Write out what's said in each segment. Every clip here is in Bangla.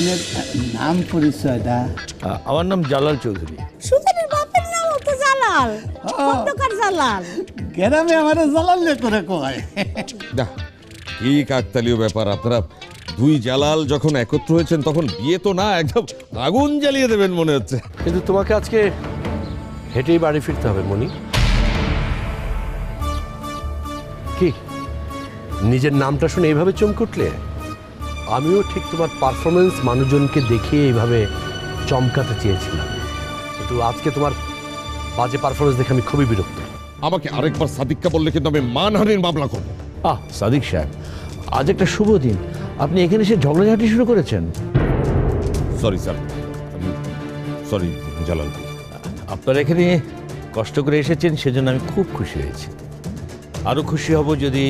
আপনার নাম পরিচয়টা? আমার নাম জালাল চৌধুরী। সুজনের বাপের নাম তো জালাল, খন্দকার জালাল। গ্রামে আমার জালালে করে কয়। না, কি কাকতালীয় ব্যাপার! আপনারা দুই জালাল যখন একত্র হয়েছেন তখন বিয়ে তো না, একদম আগুন জ্বালিয়ে দেবেন মনে হচ্ছে। কিন্তু তোমাকে আজকে হেঁটেই বাড়ি ফিরতে হবে মনি। কি নিজের নামটা শুনে এইভাবে চমকে উঠলে? আমিও ঠিক তোমার পারফরমেন্স মানুষজনকে দেখিয়ে এইভাবে চমকাতে চেয়েছিলাম, কিন্তু আজকে তোমার বাজে পারফরমেন্স দেখে আমি খুবই বিরক্ত। আমাকে আরেকবার সাদিককে বললে কিন্তু আমি মানহানির মামলা করবো। সাদিক সাহেব, আজ একটা শুভ দিন, আপনি এখানে এসে ঝগড়াঝাটি শুরু করেছেন। Sorry sir, sorry Jalal. আপনারা এখানে কষ্ট করে এসেছেন, সেজন্য আমি খুব খুশি হয়েছি। আরও খুশি হব যদি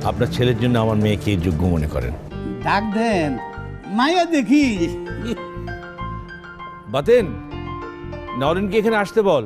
আপনার ছেলের জন্য আমার মেয়েকে যোগ্য মনে করেন। ডাক দেন, মায়া দেখি। বাতেন, নরেনকে এখানে আসতে বল।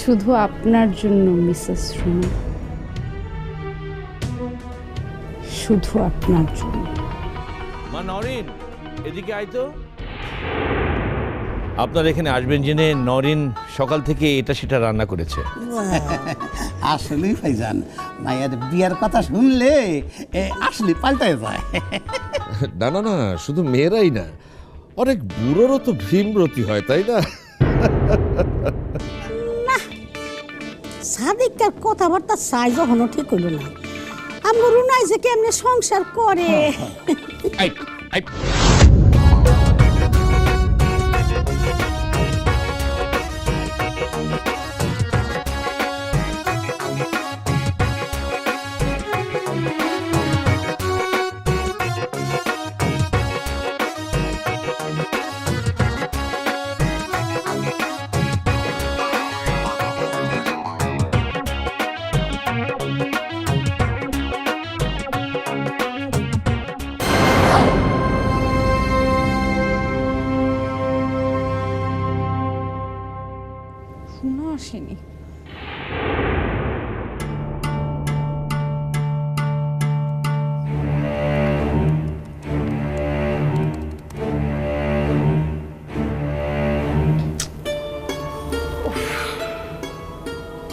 শুধু আপনার জন্য মিসেস রুমা, শুধু আপনার জন্য। মা নরিন, এদিকে আয় তো। আপনার এখানে আসবেন জেনে নরিন সকাল থেকে এটা সেটা রান্না করেছে। আসলেই ভাইজান, মায়ের বিয়ার কথা শুনলে আসলে পাল্টায় যায়। না না না, শুধু মেয়েরাই না, অনেক বুড়োরও তো ভীমরতি হয়, তাই না? সাদিককার কথাবার্তা চাই যখনও ঠিক হইল না। আমার রুনাই যে কেমনে সংসার করে। I, I. শুনো আসেনি।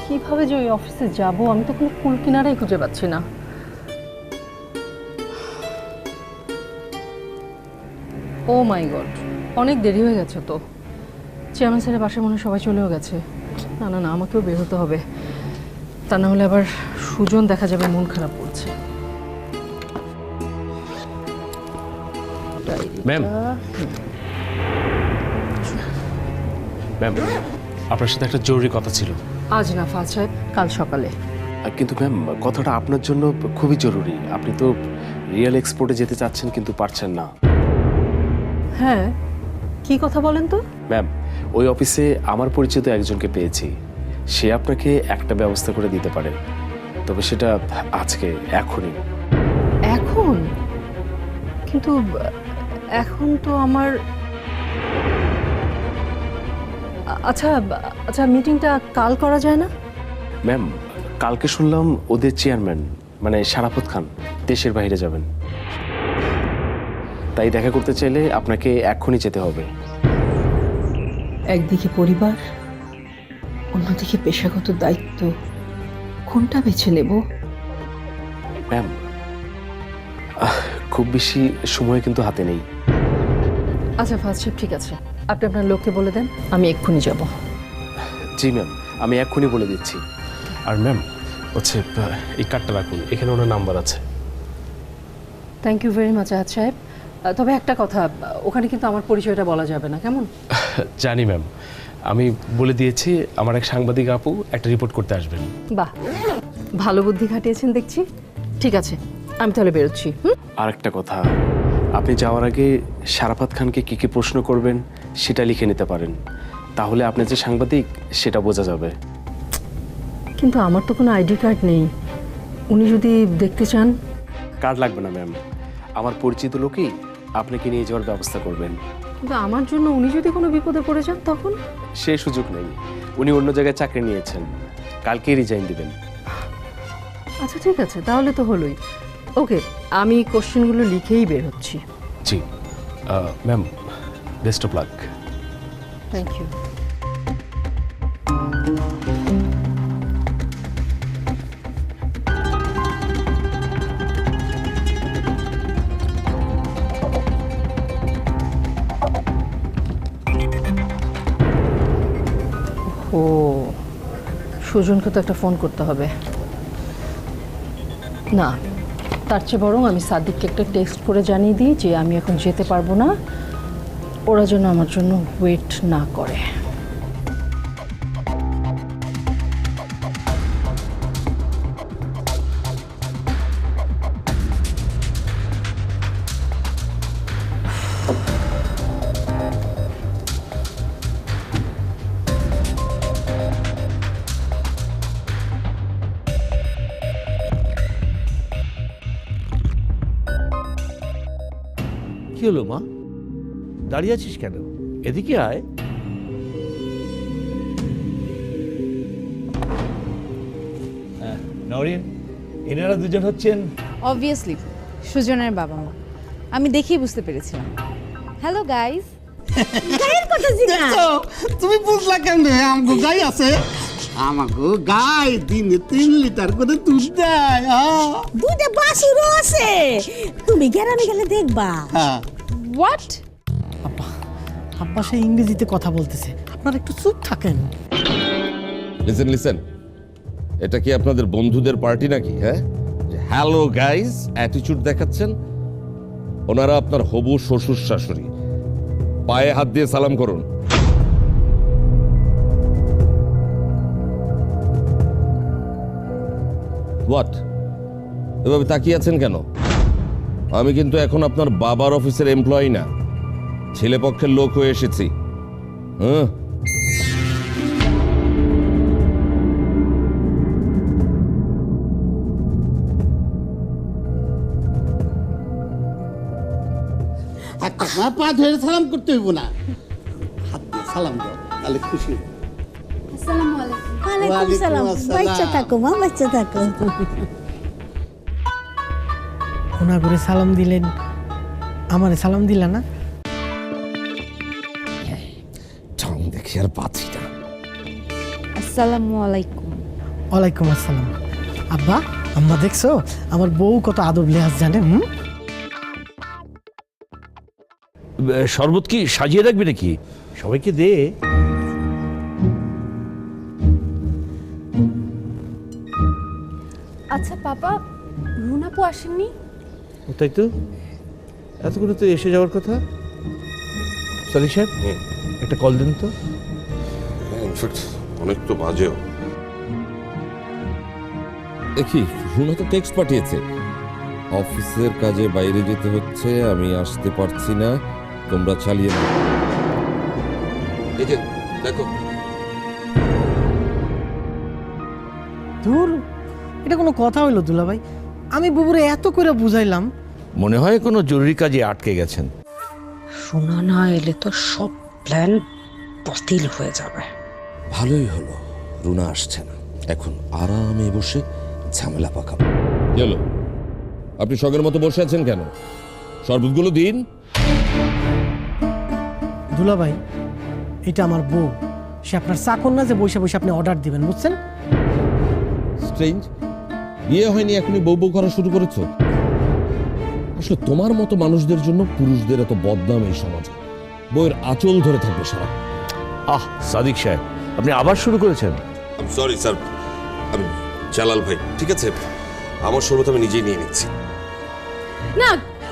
কিভাবে যে ওই অফিসে যাব, আমি তো কোনো কুল কিনারাই খুঁজে পাচ্ছি না। ও মাই গড, অনেক দেরি হয়ে গেছে তো। চেয়ারম্যান স্যারের বাসায় মনে হয় সবাই চলেও গেছে। না না না, আমাকেও বের হতে হবে, তা না হলে আবার সুজন দেখা যাবে মন খারাপ করছে। ম্যাম, ম্যাম, আপনার সাথে একটা জরুরি কথা ছিল। আজ না ফাজ সাহেব, কাল সকালে। কিন্তু ম্যাম, কথাটা আপনার জন্য খুবই জরুরি। আপনি তো রিয়েল এক্সপোর্টে যেতে চাচ্ছেন কিন্তু পারছেন না। হ্যাঁ, কি কথা বলেন তো? ম্যাম, ওই অফিসে আমার পরিচিত একজনকে পেয়েছি। সে আপনাকে একটা ব্যবস্থা করে দিতে পারে, তবে সেটা আজকে, এখনই। এখন? কিন্তু এখন তো আমার আচ্ছা আচ্ছা, মিটিংটা কাল করা যায় না? ম্যাম, কালকে শুনলাম ওদের চেয়ারম্যান মানে সারাফত খান দেশের বাইরে যাবেন, তাই দেখা করতে চাইলে আপনাকে এখনই যেতে হবে। একদিকে পরিবার, অন্যদিকে পেশাগত দায়িত্ব, কোনটা বেছে নেব? ম্যাম, খুব বেশি সময় কিন্তু হাতে নেই। আচ্ছা ফার্স্ট শিফট, ঠিক আছে, আপনি আপনার লোককে বলে দেন, আমি এক্ষুনি যাব। জি ম্যাম, আমি এক্ষুনি বলে দিচ্ছি। আর ম্যাম হচ্ছে এই কার্ডটা রাখুন, এখানে ওনার নাম্বার আছে। থ্যাংক ইউ ভেরি মাচ আয়াত সাহেব। তবে একটা কথা, ওখানে কিন্তু আমার পরিচয়টা বলা যাবে না, কেমন? জানি ম্যাম, আমি বলে দিয়েছি আমার এক সাংবাদিক আপু একটা রিপোর্ট করতে আসবেন। বাহ, ভালো বুদ্ধি খাটিয়েছেন দেখছি। ঠিক আছে, আমি তাহলে বেরোচ্ছি। আর একটা কথা, আপনি যাওয়ার আগে শারাফাত খানকে কী কী প্রশ্ন করবেন সেটা লিখে নিতে পারেন, তাহলে আপনি যে সাংবাদিক সেটা বোঝা যাবে। কিন্তু আমার তো কোনো আইডি কার্ড নেই, উনি যদি দেখতে চান। কার্ড লাগবে না ম্যাম, আমার পরিচিত লোকই আপনাকে নিয়ে যাওয়ার ব্যবস্থা করবেন। কিন্তু আমার জন্য উনি যদি কোনো বিপদে পড়ে যান তখন? সে সুযোগ নেই, উনি অন্য জায়গায় চাকরি নিয়েছেন, কালকেই রিজাইন দিবেন। আচ্ছা ঠিক আছে, তাহলে তো হলোই। ওকে, আমি কোশ্চেনগুলো লিখেই বের হচ্ছি। জি ma'am, best of luck. Thank you. ও, সুজনকে তো একটা ফোন করতে হবে। না, তার চেয়ে বরং আমি সাদিককে একটা টেক্সট করে জানিয়ে দিই যে আমি এখন যেতে পারবো না, ওরা যেন আমার জন্য ওয়েট না করে। কি হলো মা, দাঁড়িয়ে আছিস কেন? এদিকে আয়। নরিন, এনারা দুজন হচ্ছেন অবভিয়াসলি সুজনের বাবা মা। আমি দেখেই বুঝতে পেরেছিলাম। Hello guys. গায়ের কথা জিজ্ঞাসা। দেখছো, তুমি বুঝলা কেমনে আমগো গাই আছে? আমাগো গাই দিনে 3 লিটার করে দুধ দেয়। দুইটা বাছুরও আছে, তুমি গ্রামে গেলে দেখবা। হোয়াট? আব্বা সে ইংরেজিতে কথা বলতেছে, আপনারা একটু চুপ থাকেন। লিসেন লিসেন, এটা কি আপনাদের বন্ধুদের পার্টি নাকি? হ্যাঁ, হ্যালো গাইস অ্যাটিটিউড দেখাচ্ছেন। ওনারা আপনার হবু শ্বশুর শাশুড়ি, পায়ে হাত দিয়ে সালাম করুন। হোয়াট, এভাবে তাকিয়ে আছেন কেন? আমি কিন্তু এখন আপনার বাবার অফিসের এমপ্লয়ি না, ছেলে পক্ষের লোক হয়ে এসেছি। হ্যাঁ, পা ধরে সালাম করতে হইব না, হাত দিয়ে সালাম দাও, তাহলে খুশি হইব। আসসালামু আলাইকুম। ওয়ালাইকুম সালাম। বাচ্চা থাকো মা, বাচ্চা থাকো। ওনা করে সালাম দিলেন, আমারে সালাম দিলা না? ঠং দেখি আর পাচ্ছি না। আসসালামু আলাইকুম। ওয়ালাইকুম আসসালাম। আব্বা আম্মা দেখছো আমার বউ কত আদব লেহাজ জানে? শরবত কি সাজিয়ে রাখবি নাকি? সবাইকে দে। আচ্ছা পাপা, রুনাপু আসেননি? তাই তো, এতগুলো তো এসে যাওয়ার কথা। সালি সাহেব, একটা কল দিন তো। ইনফ্যাক্ট অনেক তো বাজেও। দেখি রুনা তো টেক্সট পাঠিয়েছে, অফিসের কাজে বাইরে যেতে হচ্ছে, আমি আসতে পারছি না, তোমরা চালিয়ে নাও। এই যে দেখো, ধুর, এটা কোনো কথা হইলো দুলাভাই? আমি বুবুরে এত করে বুঝাইলাম। মনে হয় কোনো জরুরি কাজে আটকে গেছেন। শোনা না এলে তো সব প্ল্যান বাতিল হয়ে যাবে। ভালোই হলো রুনা আসছে না, এখন আরামে বসে ঝামেলা পাকাবো। কি হলো? আপনি শখের মতো বসে আছেন কেন? শরবতগুলো দিন। দুলাভাই, এটা আমার বউ, সে আপনার চাকর না যে বসে বসে আপনি অর্ডার দিবেন, বুঝছেন? স্ট্রেঞ্জ, বিয়ে হয়নি এখনই বউ বউ করা শুরু করেছো? আসলে তোমার মতো মানুষদের জন্য পুরুষদের এত বদনাম এই সমাজে। বইয়ের আঁচল ধরে থাকবে সারা। আহ সাদিক সাহেব, আপনি আবার শুরু করেছেন। সরি স্যার, আমি জালাল ভাই, ঠিক আছে, আমার শরবত আমি নিজেই নিয়ে নিচ্ছি। না,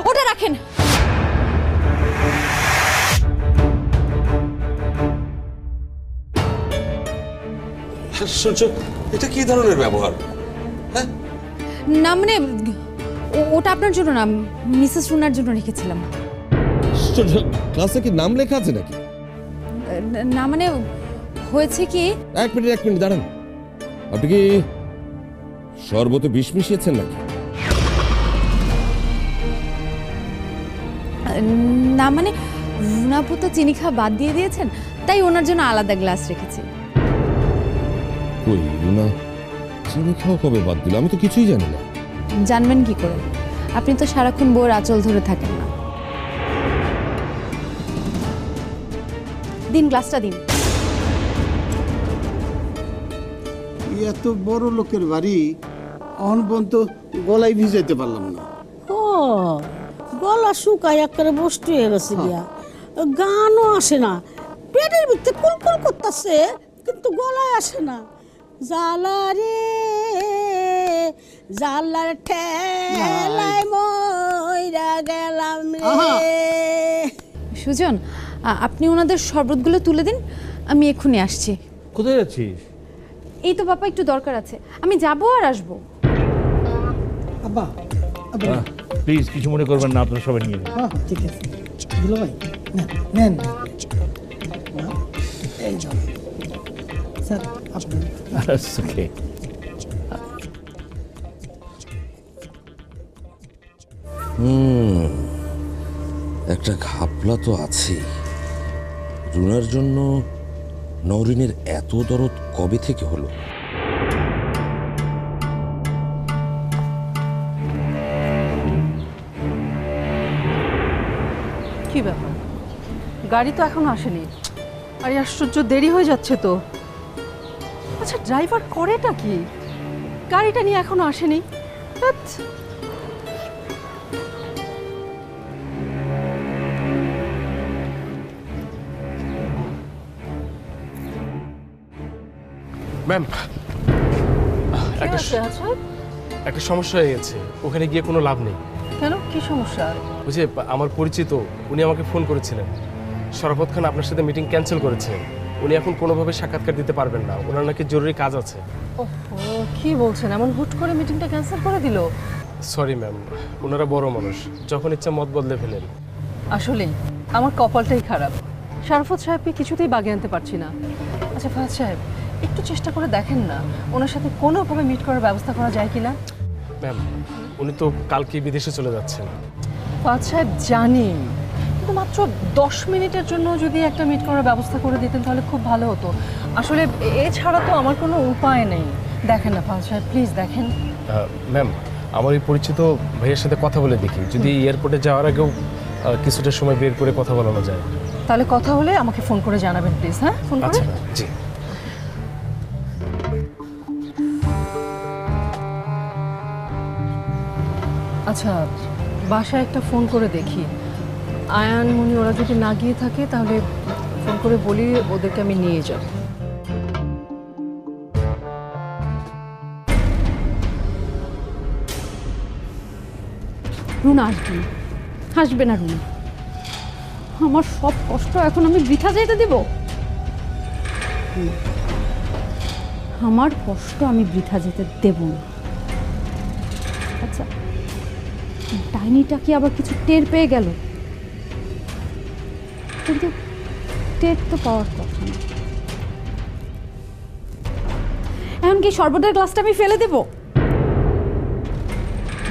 ওটা রাখেন। আশ্চর্য, এটা কি ধরনের ব্যবহার? হ্যাঁ, না মানে ওটা আপনার জন্য না, মিসেস রুনার জন্য রেখেছিলাম। আশ্চর্য, ক্লাসে কি নাম লেখা আছে নাকি? না মানে হয়েছে কি, এক মিনিট দাঁড়ান। আপনি কি শরবতে বিষ মিশিয়েছেন নাকি? না মানে রুনাপু তো চিনি খাওয়া বাদ দিয়ে দিয়েছেন, তাই ওনার জন্য আলাদা গ্লাস রেখেছি। কই রুনা চিনি খাওয়া কবে বাদ দিল? আমি তো কিছুই জানি না। জানবেন কি করে? আপনি তো সারাক্ষণ বউর আঁচল ধরে থাকেন না। দিন, গ্লাসটা দিন। এত বড় লোকের বাড়ি অন পর্যন্ত গলায় ভিজাইতে পারলাম না। ও গলা শুকায় একেবারে বসতে হয়ে গেছে গিয়া, গানও আসে না, পেটের ভিতরে কুলকুল করতেছে কিন্তু গলায় আসে না। জালা রে জালার ঠেলায় মইরা গেলাম রে। সুজন, আপনি ওনাদের শরবতগুলো তুলে দিন, আমি এক্ষুনি আসছি। কোথায় যাচ্ছিস? এই তো বাবা, একটু দরকার আছে, আমি যাবো আর আসবো। আব্বা প্লিজ কিছু মনে করবেন না, আপনারা সবাই নিয়ে নিন। হ্যাঁ ঠিক আছে, দুলা ভাই নেন এই যান স্যার আপনি। ওকে, একটা ঘাপলা তো আছে। রুনার জন্য নওরিনের এত দরদ কবে থেকে হলো? কি ব্যাপার, গাড়ি তো এখনো আসেনি। আরে আশ্চর্য, দেরি হয়ে যাচ্ছে তো। আচ্ছা ড্রাইভার করেটা কি? গাড়িটা নিয়ে এখনো আসেনি। ধ্যাৎ। ম্যাম, কি আছে, আচ্ছা? একটা সমস্যা হয়ে গেছে, ওখানে গিয়ে কোনো লাভ নেই। কেন, কি সমস্যা? ওই যে আমার পরিচিত, উনি আমাকে ফোন করেছিলেন, শরাফত খান আপনার সাথে মিটিং ক্যান্সেল করেছেন। উনি এখন কোনোভাবে সাক্ষাৎকার দিতে পারবেন না, ওনার নাকি জরুরি কাজ আছে। ওহো, কি বলছেন, এমন হুট করে মিটিংটা ক্যান্সেল করে দিল? সরি ম্যাম, ওনারা বড় মানুষ, যখন ইচ্ছা মত বদলে ফেলেন। আসলে আমার কপালটাই খারাপ, শরাফত সাহেবকে কিছুতেই বাগে আনতে পারছি না। আচ্ছা ফাহাদ সাহেব, একটু চেষ্টা করে দেখেন না ওনার সাথে কোনোভাবে মিট করার ব্যবস্থা করা যায় কিনা। ম্যাম, উনি তো কালকে বিদেশে চলে যাচ্ছেন। ফাহাদ সাহেব জানি, কিন্তু মাত্র 10 মিনিটের জন্য যদি একটা মিট করার ব্যবস্থা করে দিতেন তাহলে খুব ভালো হতো। আসলে এছাড়া তো আমার কোনো উপায় নেই। দেখেন না ফাহাদ সাহেব, প্লিজ দেখেন। ম্যাম, আমার এই পরিচিত ভাইয়ের সাথে কথা বলে দেখি, যদি এয়ারপোর্টে যাওয়ার আগেও কিছুটা সময় বের করে কথা বলানো যায়। তাহলে কথা হলে আমাকে ফোন করে জানাবেন প্লিজ। হ্যাঁ, ফোন করে। আচ্ছা জি। আচ্ছা, বাসায় একটা ফোন করে দেখি। আয়ান মনি ওরা যদি না গিয়ে থাকে তাহলে ফোন করে বলি ওদেরকে আমি নিয়ে যাব। রুনা আসবে না, আসবে না রুনা। আমার সব কষ্ট এখন আমি বৃথা যেতে দেব? আমার কষ্ট আমি বৃথা যেতে দেব না। আচ্ছা, ডাইনিটা কি আবার কিছু টের পেয়ে গেল? কিন্তু টের তো পাওয়ার কথা না। এমনকি শরবতের গ্লাসটা আমি ফেলে দেব?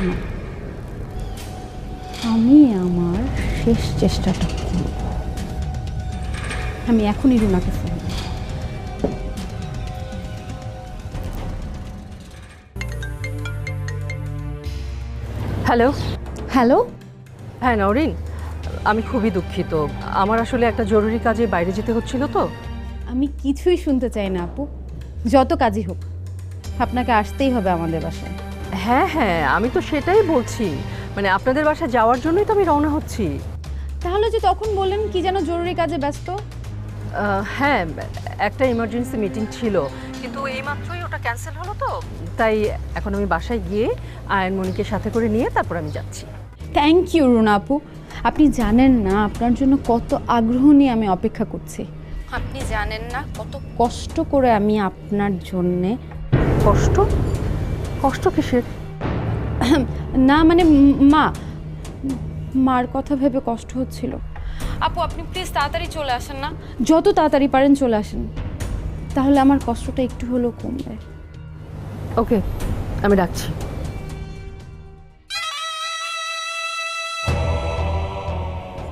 না, আমি আমার শেষ চেষ্টাটা করব। আমি এখনই রুনাকে ফোন করব। হ্যালো। হ্যালো, হ্যাঁ নওরিন, আমি খুবই দুঃখিত, আমার আসলে একটা জরুরি কাজে বাইরে যেতে হচ্ছিল তো। আমি কিছুই শুনতে চাই না আপু, যত কাজই হোক আপনাকে আসতেই হবে আমাদের বাসায়। হ্যাঁ হ্যাঁ, আমি তো সেটাই বলছি, মানে আপনাদের বাসায় যাওয়ার জন্যই তো আমি রওনা হচ্ছি। তাহলে যে তখন বললেন কি যেন জরুরি কাজে ব্যস্ত? হ্যাঁ, একটা ইমার্জেন্সি মিটিং ছিল, কিন্তু এইমাত্রই ওটা ক্যান্সেল হলো, তো তাই এখন আমি বাসায় গিয়ে আয়নমণিকে সাথে করে নিয়ে তারপর আমি যাচ্ছি। থ্যাংক ইউ রুনা আপু। আপনি জানেন না আপনার জন্য কত আগ্রহ নিয়ে আমি অপেক্ষা করছি। আপনি জানেন না কত কষ্ট করে আমি আপনার জন্যে। কষ্ট? কষ্ট কিসের? না মানে মার কথা ভেবে কষ্ট হচ্ছিল। আপু আপনি প্লিজ তাড়াতাড়ি চলে আসেন না, যত তাড়াতাড়ি পারেন চলে আসেন, তাহলে আমার কষ্টটা একটু হলেও কমবে। ওকে, আমি রাখছি।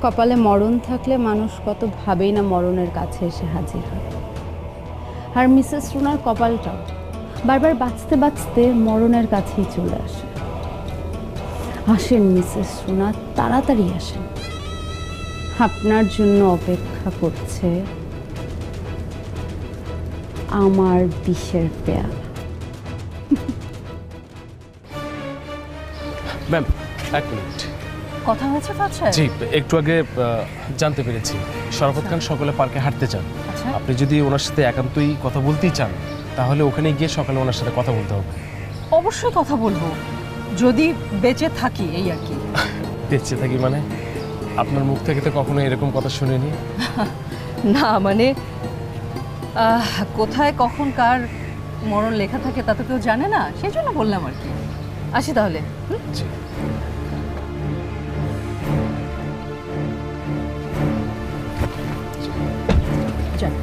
কপালে মরণ থাকলে মানুষ কত ভাবেই না মরণের কাছে এসে হাজির হয়। আর মিসেস রুনার কপালটাও বারবার বাঁচতে বাঁচতে মরণের কাছেই চলে আসে। আসেন মিসেস রুনা, তাড়াতাড়ি আসেন, আপনার জন্য অপেক্ষা করছে আমার বিষের পেয়ালা। ম্যাম, এক মিনিট। কথা হয়েছে ফাচ্ছা? জি, একটু আগে জানতে পেরেছি শরাফত খান সকালে পার্কে হাঁটতে চান। আচ্ছা। আপনি যদি ওনার সাথে একান্তই কথা বলতেই চান, তাহলে ওখানে গিয়ে সকালে ওনার সাথে কথা বলতে হবে। অবশ্যই কথা বলবো, যদি বেঁচে থাকি, এই আর কি। বেঁচে থাকি মানে? আপনার মুখ থেকে তো কখনো এরকম কথা শুনিনি। না মানে কোথায় কখন কার মরণ লেখা থাকে তা তো কেউ জানে না, সেই জন্য বললাম আর কি। আসি তাহলে। জি। যান।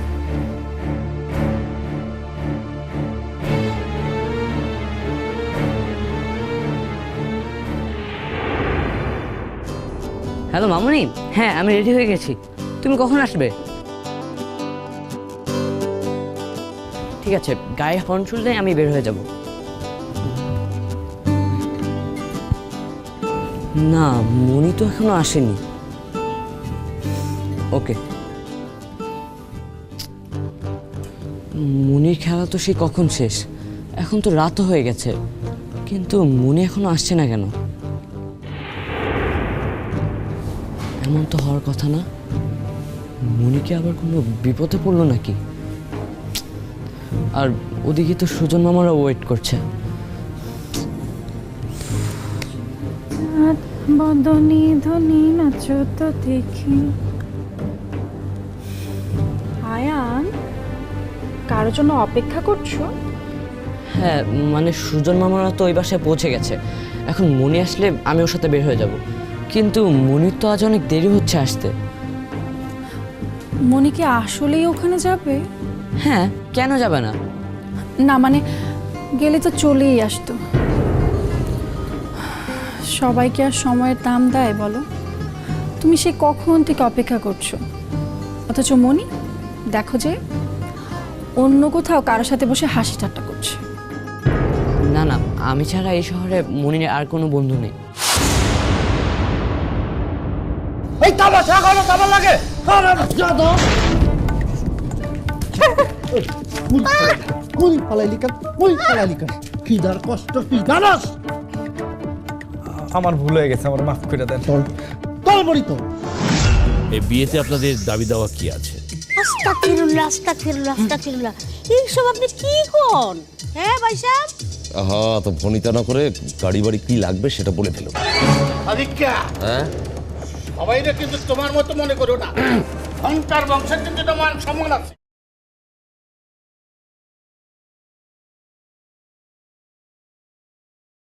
হ্যালো মামুনি, হ্যাঁ আমি রেডি হয়ে গেছি, তুমি কখন আসবে? ঠিক আছে, গায়ে হর্ন শুনলে আমি বের হয়ে যাব। না, মনি তো এখনো আসেনি। ওকে। মনির খেলা তো সেই কখন শেষ, এখন তো রাতও হয়ে গেছে, কিন্তু মনি এখনো আসছে না কেন? এমন তো হওয়ার কথা না। মনি কি আবার কোনো বিপদে পড়লো নাকি? আর ওদিকে তো সুজন মামারা ওয়েট করছে। বদনি ধনি নাচো তো দেখি। আয়ান, কারোর জন্য অপেক্ষা করছো? হ্যাঁ, মানে সুজন মামারা তো ওই বাসায় পৌঁছে গেছে, এখন মনি আসলে আমি ওর সাথে বের হয়ে যাব, কিন্তু মনির তো আজ অনেক দেরি হচ্ছে আসতে। মনি কি আসলেই ওখানে যাবে? হ্যাঁ, কেন যাবে না? না মানে গেলে তো চলেই আসতো। সবাইকে আর সময়ের দাম দেয় বলো? তুমি সে কখন থেকে অপেক্ষা করছো, অথচ মনি দেখো যে অন্য কোথাও কারোর সাথে বসে হাসি ঠাট্টা করছে। না না, আমি ছাড়া এই শহরে মনির আর কোনো বন্ধু নেই। এই তামাশা করো, তামার লাগে মুই ফালাইলি কেন? মুই ফালাইলি কেন? খিদার কষ্ট কি জানাস? আমার ভুল হয়ে গেছে, আমার মাফ করে দেন। চল বলি তো। এই বিয়েতে আপনাদের দাবি দেওয়া কি আছে? আস্তাগফিরুল্লাহ, আস্তাগফিরুল্লাহ, আস্তাগফিরুল্লাহ। এইসব আপনি কি কোন? হ্যাঁ ভাই সাহেব, আহা, তো ভনিতা না করে গাড়ি বাড়ি কি লাগবে সেটা বলে দিল। আদিক্যা, হ্যাঁ, সবাইটা কিন্তু তোমার মতো মনে করো না। ঘন্টার বংশের কিন্তু তোমার সম্মান আছে।